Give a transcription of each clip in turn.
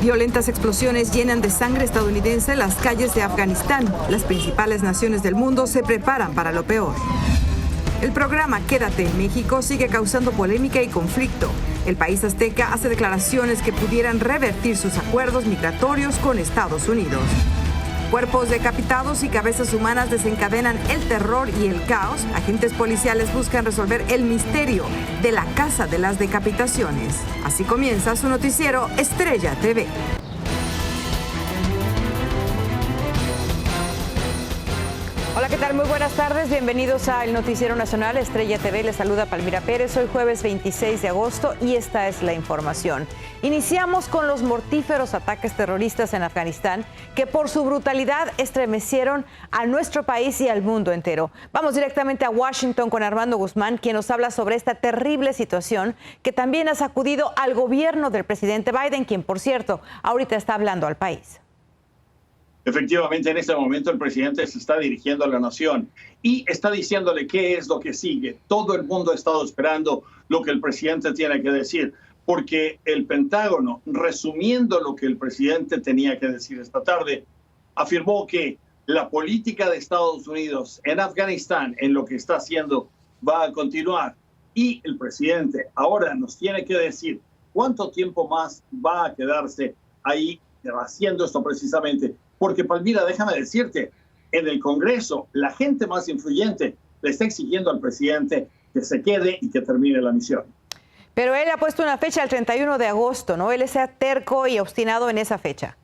Violentas explosiones llenan de sangre estadounidense las calles de Afganistán. Las principales naciones del mundo se preparan para lo peor. El programa Quédate en México sigue causando polémica y conflicto. El país azteca hace declaraciones que pudieran revertir sus acuerdos migratorios con Estados Unidos. Cuerpos decapitados y cabezas humanas desencadenan el terror y el caos. Agentes policiales buscan resolver el misterio de la casa de las decapitaciones. Así comienza su noticiero Estrella TV. Hola, ¿qué tal? Muy buenas tardes. Bienvenidos al Noticiero Nacional Estrella TV. Les saluda Palmira Pérez. Hoy jueves 26 de agosto y esta es la información. Iniciamos con los mortíferos ataques terroristas en Afganistán que por su brutalidad estremecieron a nuestro país y al mundo entero. Vamos directamente a Washington con Armando Guzmán, quien nos habla sobre esta terrible situación que también ha sacudido al gobierno del presidente Biden, quien, por cierto, ahorita está hablando al país. Efectivamente, en este momento el presidente se está dirigiendo a la nación y está diciéndole qué es lo que sigue. Todo el mundo ha estado esperando lo que el presidente tiene que decir, porque el Pentágono, resumiendo lo que el presidente tenía que decir esta tarde, afirmó que la política de Estados Unidos en Afganistán, en lo que está haciendo, va a continuar. Y el presidente ahora nos tiene que decir cuánto tiempo más va a quedarse ahí haciendo esto precisamente. Porque, Palmira, déjame decirte, en el Congreso, la gente más influyente le está exigiendo al presidente que se quede y que termine la misión. Pero él ha puesto una fecha, el 31 de agosto, ¿no? Él está terco y obstinado en esa fecha.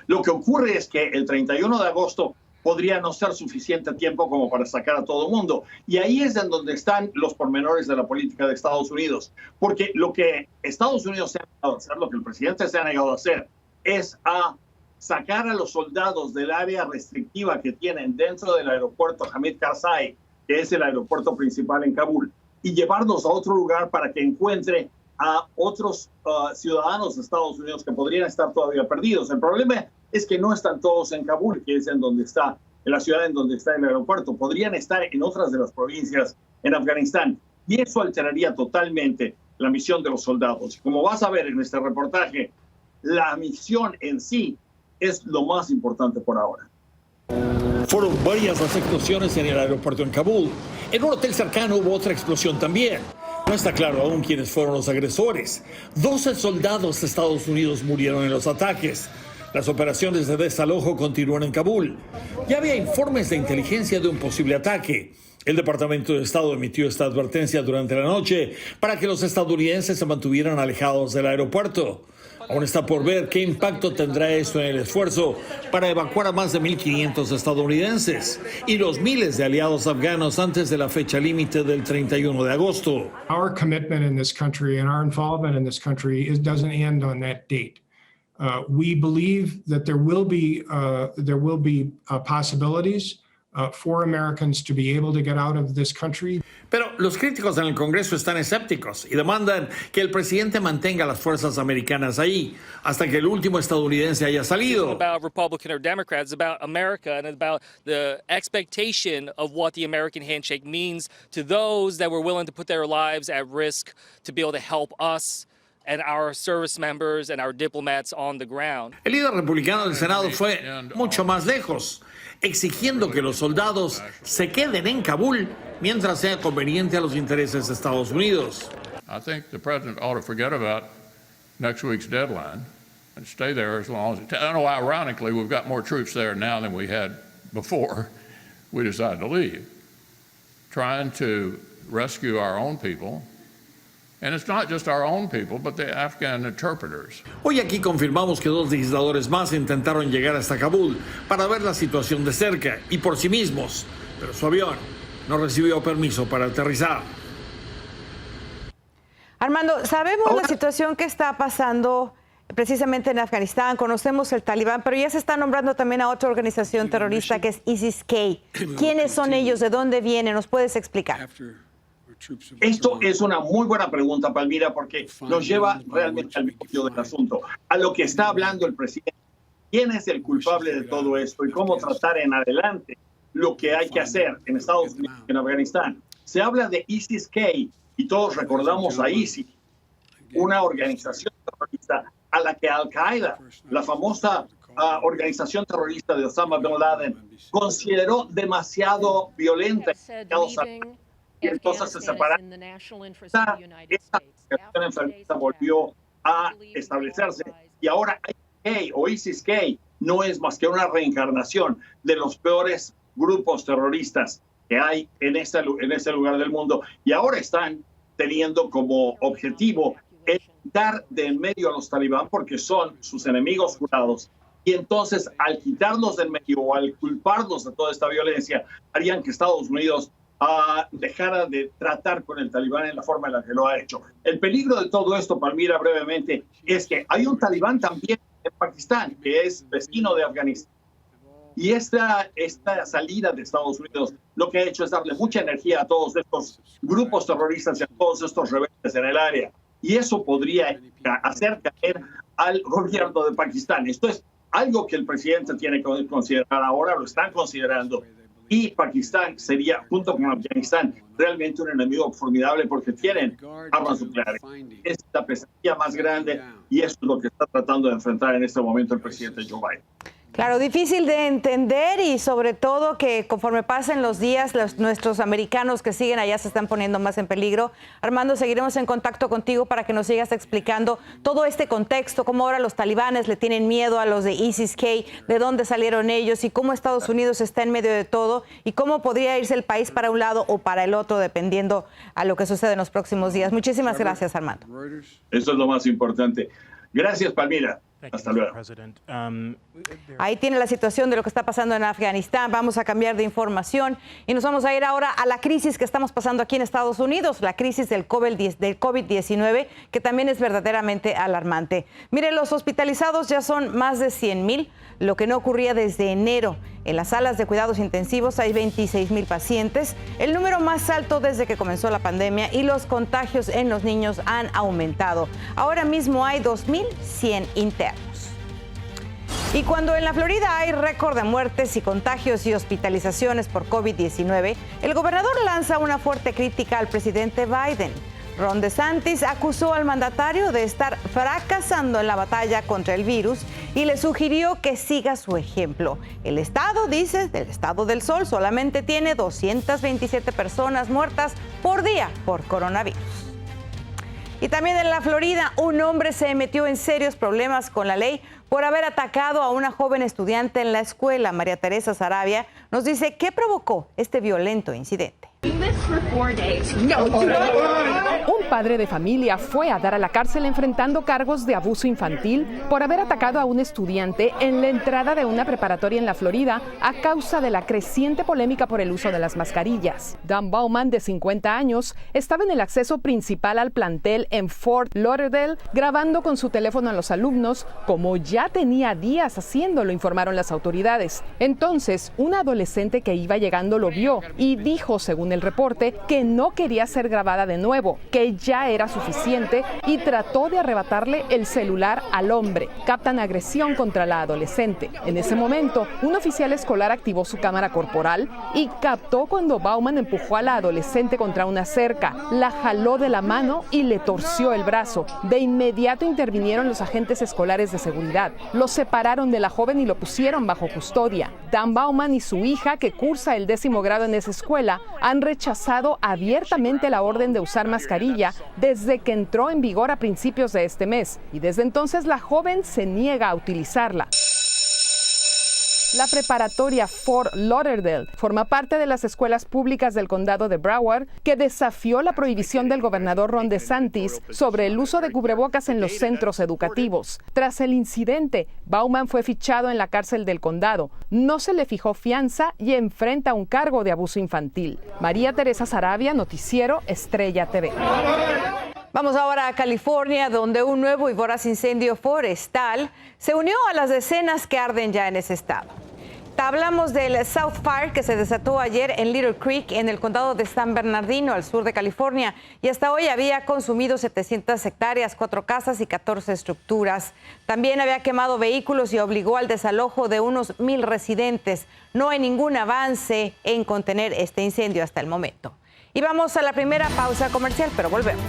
Lo que ocurre es que el 31 de agosto podría no ser suficiente tiempo como para sacar a todo el mundo. Y ahí es en donde están los pormenores de la política de Estados Unidos. Porque lo que Estados Unidos se ha negado a hacer, lo que el presidente se ha negado a hacer, es a sacar a los soldados del área restrictiva que tienen dentro del aeropuerto Hamid Karzai, que es el aeropuerto principal en Kabul, y llevarlos a otro lugar para que encuentre a otros ciudadanos de Estados Unidos que podrían estar todavía perdidos. El problema es que no están todos en Kabul, que es en donde está, en la ciudad en donde está el aeropuerto. Podrían estar en otras de las provincias en Afganistán, y eso alteraría totalmente la misión de los soldados. Como vas a ver en este reportaje, la misión en sí es lo más importante por ahora. Fueron varias las explosiones en el aeropuerto en Kabul. En un hotel cercano hubo otra explosión también. No está claro aún quiénes fueron los agresores. 12 soldados de Estados Unidos murieron en los ataques. Las operaciones de desalojo continúan en Kabul. Ya había informes de inteligencia de un posible ataque. El Departamento de Estado emitió esta advertencia durante la noche para que los estadounidenses se mantuvieran alejados del aeropuerto. Aún está por ver qué impacto tendrá esto en el esfuerzo para evacuar a más de 1.500 estadounidenses y los miles de aliados afganos antes de la fecha límite del 31 de agosto. Our commitment in this country and our involvement in this country doesn't end on that date. We believe that there will be possibilities for Americans to be able to get out of this country. Pero los críticos en el Congreso están escépticos y demandan que el presidente mantenga las fuerzas americanas ahí hasta que el último estadounidense haya salido. About Republican or Democrats, about America and about the expectation of what the American handshake means to those that were willing to put their lives at risk to be able to help us and our service members and our diplomats on the ground. El líder republicano del Senado fue mucho más lejos, exigiendo que los soldados se queden en Kabul mientras sea conveniente a los intereses de Estados Unidos. I think the president ought to forget about next week's deadline and stay there as long as. I know, ironically, we've got more troops there now than we had before we decided to leave, trying to rescue our own people. And it's not just our own people, but the Afghan interpreters. Hoy aquí confirmamos que 2 legisladores más intentaron llegar hasta Kabul para ver la situación de cerca y por sí mismos, pero su avión no recibió permiso para aterrizar. Armando, sabemos la situación que está pasando precisamente en Afganistán, conocemos el Talibán, pero ya se está nombrando también a otra organización terrorista que es ISIS-K. ¿Quiénes son ellos? ¿De dónde vienen? ¿Nos puedes explicar? Esto es una muy buena pregunta, Palmira, porque nos lleva realmente al meollo del asunto, a lo que está hablando el presidente. ¿Quién es el culpable de todo esto y cómo tratar en adelante lo que hay que hacer en Estados Unidos y en Afganistán? Se habla de ISIS-K y todos recordamos a ISIS, una organización terrorista a la que Al-Qaeda, la famosa organización terrorista de Osama Bin Laden, consideró demasiado violenta y entonces se separaron. Esta organización enfermiza volvió a establecerse y ahora ISIS-K o ISIS-K no es más que una reencarnación de los peores grupos terroristas que hay en ese lugar del mundo, y ahora están teniendo como objetivo quitar de en medio a los talibán porque son sus enemigos jurados, y entonces al quitarlos del medio o al culparlos de toda esta violencia harían que Estados Unidos dejara de tratar con el talibán en la forma en la que lo ha hecho. El peligro de todo esto, Palmira, brevemente, es que hay un talibán también en Pakistán, que es vecino de Afganistán. Y esta salida de Estados Unidos lo que ha hecho es darle mucha energía a todos estos grupos terroristas y a todos estos rebeldes en el área. Y eso podría hacer caer al gobierno de Pakistán. Esto es algo que el presidente tiene que considerar ahora, lo están considerando. Y Pakistán sería, junto con Afganistán, realmente un enemigo formidable porque tienen armas nucleares. Es la pesadilla más grande y eso es lo que está tratando de enfrentar en este momento el presidente Joe Biden. Claro, difícil de entender y sobre todo que conforme pasen los días, nuestros americanos que siguen allá se están poniendo más en peligro. Armando, seguiremos en contacto contigo para que nos sigas explicando todo este contexto, cómo ahora los talibanes le tienen miedo a los de ISIS-K, de dónde salieron ellos y cómo Estados Unidos está en medio de todo y cómo podría irse el país para un lado o para el otro dependiendo a lo que sucede en los próximos días. Muchísimas gracias, Armando. Eso es lo más importante. Gracias, Palmira. Hasta luego. Ahí tiene la situación de lo que está pasando en Afganistán. Vamos a cambiar de información y nos vamos a ir ahora a la crisis que estamos pasando aquí en Estados Unidos, la crisis del COVID-19, que también es verdaderamente alarmante. Mire, los hospitalizados ya son más de 100,000, lo que no ocurría desde enero. En las salas de cuidados intensivos hay 26,000 pacientes, el número más alto desde que comenzó la pandemia, y los contagios en los niños han aumentado. Ahora mismo hay 2,100 internos. Y cuando en la Florida hay récord de muertes y contagios y hospitalizaciones por COVID-19, el gobernador lanza una fuerte crítica al presidente Biden. Ron DeSantis acusó al mandatario de estar fracasando en la batalla contra el virus y le sugirió que siga su ejemplo. El estado, dice, del estado del Sol, solamente tiene 227 personas muertas por día por coronavirus. Y también en la Florida, un hombre se metió en serios problemas con la ley por haber atacado a una joven estudiante en la escuela. María Teresa Sarabia nos dice qué provocó este violento incidente. Un padre de familia fue a dar a la cárcel enfrentando cargos de abuso infantil por haber atacado a un estudiante en la entrada de una preparatoria en la Florida a causa de la creciente polémica por el uso de las mascarillas. Dan Bauman, de 50 años, estaba en el acceso principal al plantel en Fort Lauderdale grabando con su teléfono a los alumnos, como ya tenía días haciéndolo, informaron las autoridades. Entonces, un adolescente que iba llegando lo vio y dijo, según el reporte, que no quería ser grabada de nuevo, que ya era suficiente, y trató de arrebatarle el celular al hombre. Captan agresión contra la adolescente. En ese momento, un oficial escolar activó su cámara corporal y captó cuando Bauman empujó a la adolescente contra una cerca, la jaló de la mano y le torció el brazo. De inmediato intervinieron los agentes escolares de seguridad. Lo separaron de la joven y lo pusieron bajo custodia. Dan Bauman y su hija, que cursa el 10º grado en esa escuela, han rechazado abiertamente la orden de usar mascarilla desde que entró en vigor a principios de este mes, y desde entonces la joven se niega a utilizarla. La preparatoria Fort Lauderdale forma parte de las escuelas públicas del condado de Broward, que desafió la prohibición del gobernador Ron DeSantis sobre el uso de cubrebocas en los centros educativos. Tras el incidente, Bauman fue fichado en la cárcel del condado. No se le fijó fianza y enfrenta un cargo de abuso infantil. María Teresa Sarabia, Noticiero Estrella TV. Vamos ahora a California, donde un nuevo y voraz incendio forestal se unió a las decenas que arden ya en ese estado. Hablamos del South Fire, que se desató ayer en Little Creek, en el condado de San Bernardino, al sur de California, y hasta hoy había consumido 700 hectáreas, 4 casas y 14 estructuras. También había quemado vehículos y obligó al desalojo de unos 1,000 residentes. No hay ningún avance en contener este incendio hasta el momento. Y vamos a la primera pausa comercial, pero volvemos.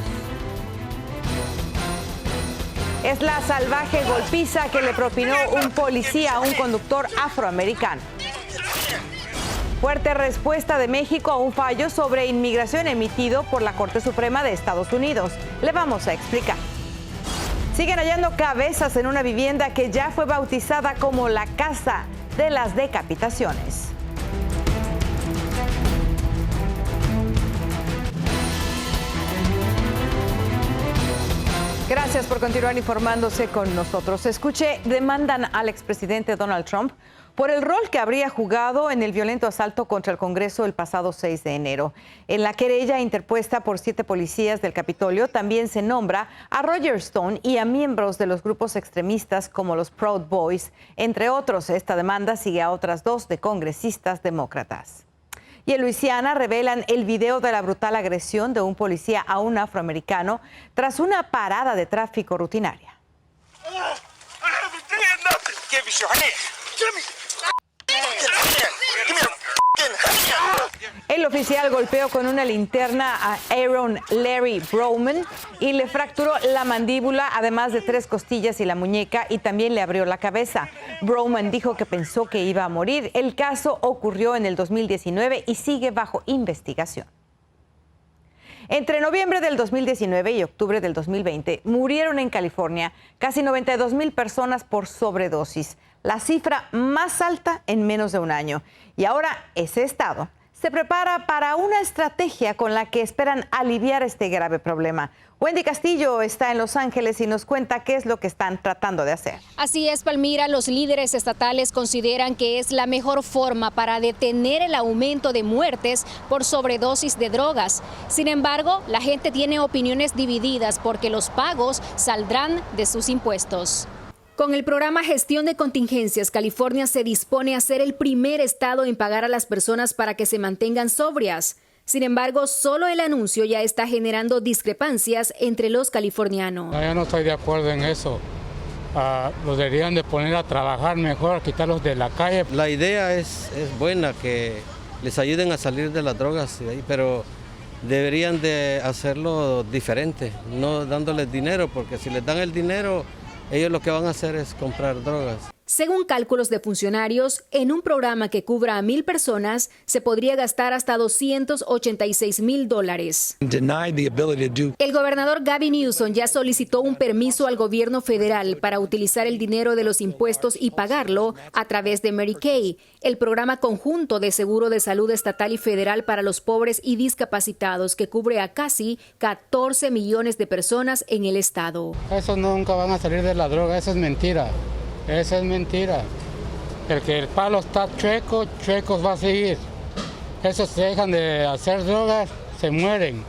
es la salvaje golpiza que le propinó un policía a un conductor afroamericano. Fuerte respuesta de México a un fallo sobre inmigración emitido por la Corte Suprema de Estados Unidos. Le vamos a explicar. Siguen hallando cabezas en una vivienda que ya fue bautizada como la Casa de las Decapitaciones. Gracias por continuar informándose con nosotros. Escuche, demandan al expresidente Donald Trump por el rol que habría jugado en el violento asalto contra el Congreso el pasado 6 de enero. En la querella interpuesta por 7 policías del Capitolio también se nombra a Roger Stone y a miembros de los grupos extremistas como los Proud Boys, entre otros. Esta demanda sigue a otras 2 de congresistas demócratas. Y en Luisiana revelan el video de la brutal agresión de un policía a un afroamericano tras una parada de tráfico rutinaria. El oficial golpeó con una linterna a Aaron Larry Broman y le fracturó la mandíbula, además de 3 costillas y la muñeca, y también le abrió la cabeza. Broman dijo que pensó que iba a morir. El caso ocurrió en el 2019 y sigue bajo investigación. Entre noviembre del 2019 y octubre del 2020 murieron en California casi 92,000 personas por sobredosis, la cifra más alta en menos de un año. Y ahora ese estado se prepara para una estrategia con la que esperan aliviar este grave problema. Wendy Castillo está en Los Ángeles y nos cuenta qué es lo que están tratando de hacer. Así es, Palmira, los líderes estatales consideran que es la mejor forma para detener el aumento de muertes por sobredosis de drogas. Sin embargo, la gente tiene opiniones divididas porque los pagos saldrán de sus impuestos. Con el programa Gestión de Contingencias, California se dispone a ser el primer estado en pagar a las personas para que se mantengan sobrias. Sin embargo, solo el anuncio ya está generando discrepancias entre los californianos. No, yo no estoy de acuerdo en eso. Los deberían de poner a trabajar mejor, quitarlos de la calle. La idea es buena, que les ayuden a salir de las drogas, pero deberían de hacerlo diferente, no dándoles dinero, porque si les dan el dinero, ellos lo que van a hacer es comprar drogas. Según cálculos de funcionarios, en un programa que cubra a 1,000 personas, se podría gastar hasta $286,000. El gobernador Gavin Newsom ya solicitó un permiso al gobierno federal para utilizar el dinero de los impuestos y pagarlo a través de Medicaid, el programa conjunto de seguro de salud estatal y federal para los pobres y discapacitados, que cubre a casi 14 millones de personas en el estado. Esos nunca van a salir de la droga, eso es mentira. Esa es mentira. El que el palo está chueco, chuecos va a seguir. Esos se dejan de hacer drogas, se mueren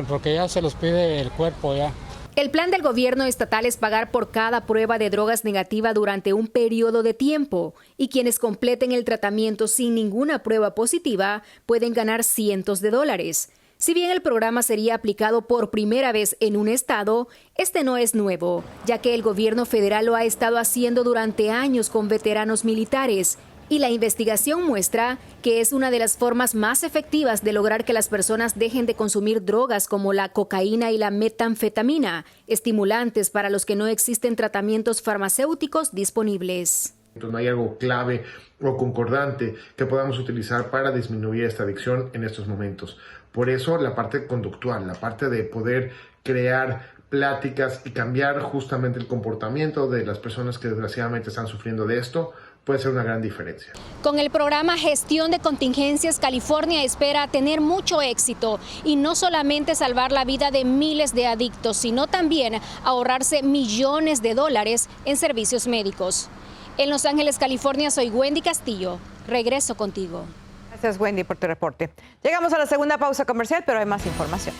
porque ya se los pide el cuerpo ya. El plan del gobierno estatal es pagar por cada prueba de drogas negativa durante un periodo de tiempo, y quienes completen el tratamiento sin ninguna prueba positiva pueden ganar cientos de dólares. Si bien el programa sería aplicado por primera vez en un estado, este no es nuevo, ya que el gobierno federal lo ha estado haciendo durante años con veteranos militares, y la investigación muestra que es una de las formas más efectivas de lograr que las personas dejen de consumir drogas como la cocaína y la metanfetamina, estimulantes para los que no existen tratamientos farmacéuticos disponibles. No hay algo clave o concordante que podamos utilizar para disminuir esta adicción en estos momentos. Por eso la parte conductual, la parte de poder crear pláticas y cambiar justamente el comportamiento de las personas que desgraciadamente están sufriendo de esto, puede ser una gran diferencia. Con el programa Gestión de Contingencias, California espera tener mucho éxito y no solamente salvar la vida de miles de adictos, sino también ahorrarse millones de dólares en servicios médicos. En Los Ángeles, California, soy Wendy Castillo. Regreso contigo. Gracias, Wendy, por tu reporte. Llegamos a la segunda pausa comercial, pero hay más información.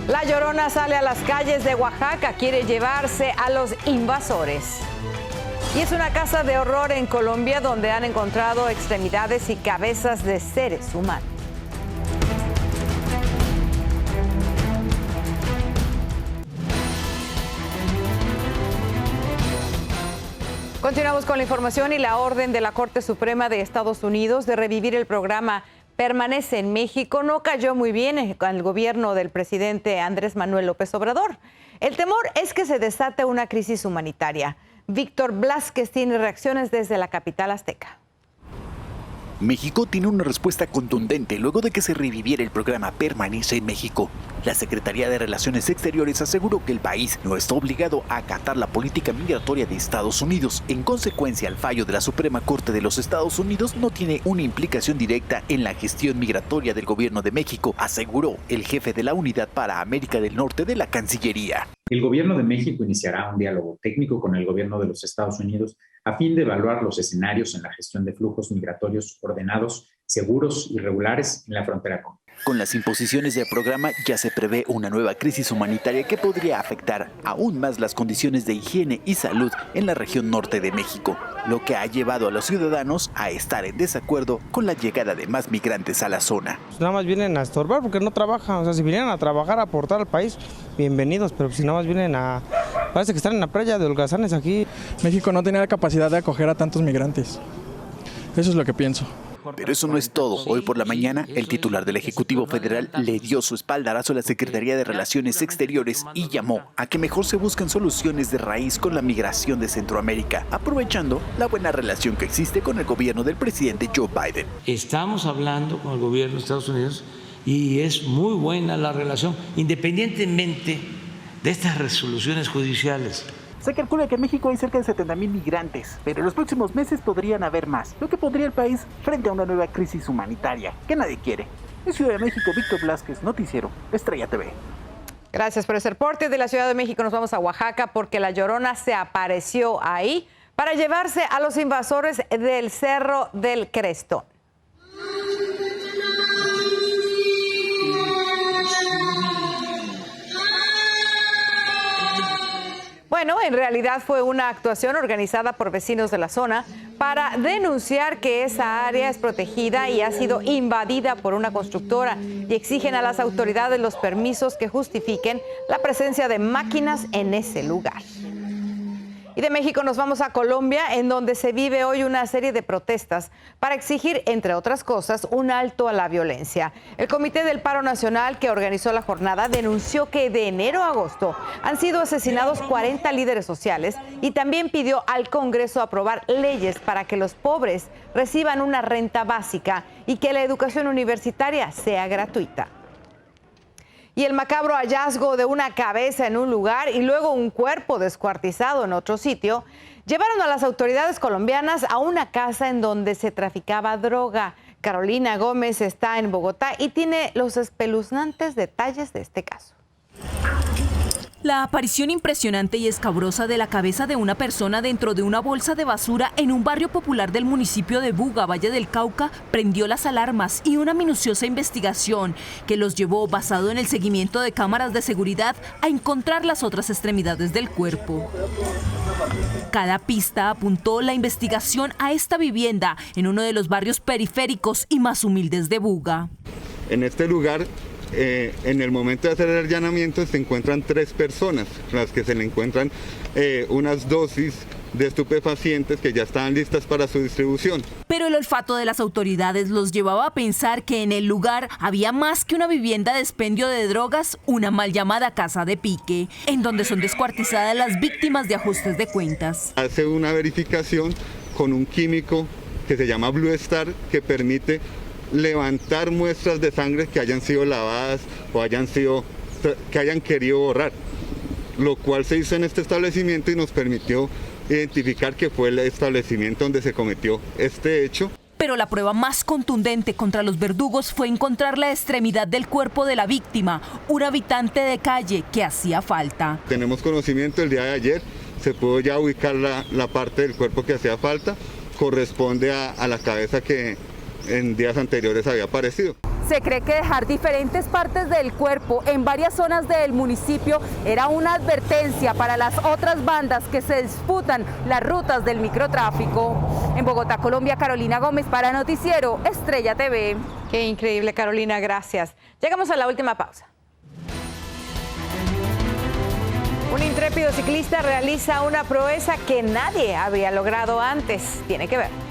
La Llorona sale a las calles de Oaxaca, quiere llevarse a los invasores. Y es una casa de horror en Colombia donde han encontrado extremidades y cabezas de seres humanos. Continuamos con la información y la orden de la Corte Suprema de Estados Unidos de revivir el programa Permanece en México no cayó muy bien al gobierno del presidente Andrés Manuel López Obrador. El temor es que se desate una crisis humanitaria. Víctor Blázquez tiene reacciones desde la capital azteca. México tiene una respuesta contundente luego de que se reviviera el programa Permanece en México. La Secretaría de Relaciones Exteriores aseguró que el país no está obligado a acatar la política migratoria de Estados Unidos. En consecuencia, el fallo de la Suprema Corte de los Estados Unidos no tiene una implicación directa en la gestión migratoria del gobierno de México, aseguró el jefe de la Unidad para América del Norte de la Cancillería. El gobierno de México iniciará un diálogo técnico con el gobierno de los Estados Unidos a fin de evaluar los escenarios en la gestión de flujos migratorios ordenados, seguros y regulares en la frontera con. Con las imposiciones del programa ya se prevé una nueva crisis humanitaria que podría afectar aún más las condiciones de higiene y salud en la región norte de México, lo que ha llevado a los ciudadanos a estar en desacuerdo con la llegada de más migrantes a la zona. Pues nada más vienen a estorbar porque no trabajan, o sea, si vinieran a trabajar, a aportar al país, bienvenidos, pero si nada más vienen a... Parece que están en la playa de holgazanes aquí. México no tenía la capacidad de acoger a tantos migrantes, eso es lo que pienso. Pero eso no es todo. Hoy por la mañana, el titular del Ejecutivo Federal le dio su espaldarazo a la Secretaría de Relaciones Exteriores y llamó a que mejor se busquen soluciones de raíz con la migración de Centroamérica, aprovechando la buena relación que existe con el gobierno del presidente Joe Biden. Estamos hablando con el gobierno de Estados Unidos y es muy buena la relación, independientemente de estas resoluciones judiciales. Se calcula que en México hay cerca de 70,000 migrantes, pero en los próximos meses podrían haber más, lo que pondría al país frente a una nueva crisis humanitaria que nadie quiere. En Ciudad de México, Víctor Blázquez, Noticiero Estrella TV. Gracias por ese reporte. De la Ciudad de México nos vamos a Oaxaca porque la Llorona se apareció ahí para llevarse a los invasores del Cerro del Crestón. Bueno, en realidad fue una actuación organizada por vecinos de la zona para denunciar que esa área es protegida y ha sido invadida por una constructora y exigen a las autoridades los permisos que justifiquen la presencia de máquinas en ese lugar. Y de México nos vamos a Colombia, en donde se vive hoy una serie de protestas para exigir, entre otras cosas, un alto a la violencia. El Comité del Paro Nacional, que organizó la jornada, denunció que de enero a agosto han sido asesinados 40 líderes sociales y también pidió al Congreso aprobar leyes para que los pobres reciban una renta básica y que la educación universitaria sea gratuita. Y el macabro hallazgo de una cabeza en un lugar y luego un cuerpo descuartizado en otro sitio llevaron a las autoridades colombianas a una casa en donde se traficaba droga. Carolina Gómez está en Bogotá y tiene los espeluznantes detalles de este caso. La aparición impresionante y escabrosa de la cabeza de una persona dentro de una bolsa de basura en un barrio popular del municipio de Buga, Valle del Cauca, prendió las alarmas y una minuciosa investigación que los llevó, basado en el seguimiento de cámaras de seguridad, a encontrar las otras extremidades del cuerpo. Cada pista apuntó la investigación a esta vivienda en uno de los barrios periféricos y más humildes de Buga. En este lugar, en el momento de hacer el allanamiento, se encuentran 3 personas, las que se le encuentran unas dosis de estupefacientes que ya estaban listas para su distribución. Pero el olfato de las autoridades los llevaba a pensar que en el lugar había más que una vivienda de expendio de drogas, una mal llamada casa de pique, en donde son descuartizadas las víctimas de ajustes de cuentas. Hace una verificación con un químico que se llama Blue Star, que permite levantar muestras de sangre que hayan sido lavadas o que hayan querido borrar, lo cual se hizo en este establecimiento y nos permitió identificar que fue el establecimiento donde se cometió este hecho. Pero la prueba más contundente contra los verdugos fue encontrar la extremidad del cuerpo de la víctima, un habitante de calle que hacía falta. Tenemos conocimiento, el día de ayer se pudo ya ubicar la parte del cuerpo que hacía falta, corresponde a la cabeza que en días anteriores había aparecido. Se cree que dejar diferentes partes del cuerpo en varias zonas del municipio era una advertencia para las otras bandas que se disputan las rutas del microtráfico. En Bogotá, Colombia, Carolina Gómez para Noticiero Estrella TV. Qué increíble, Carolina, gracias. Llegamos a la última pausa. Un intrépido ciclista realiza una proeza que nadie había logrado antes. Tiene que ver.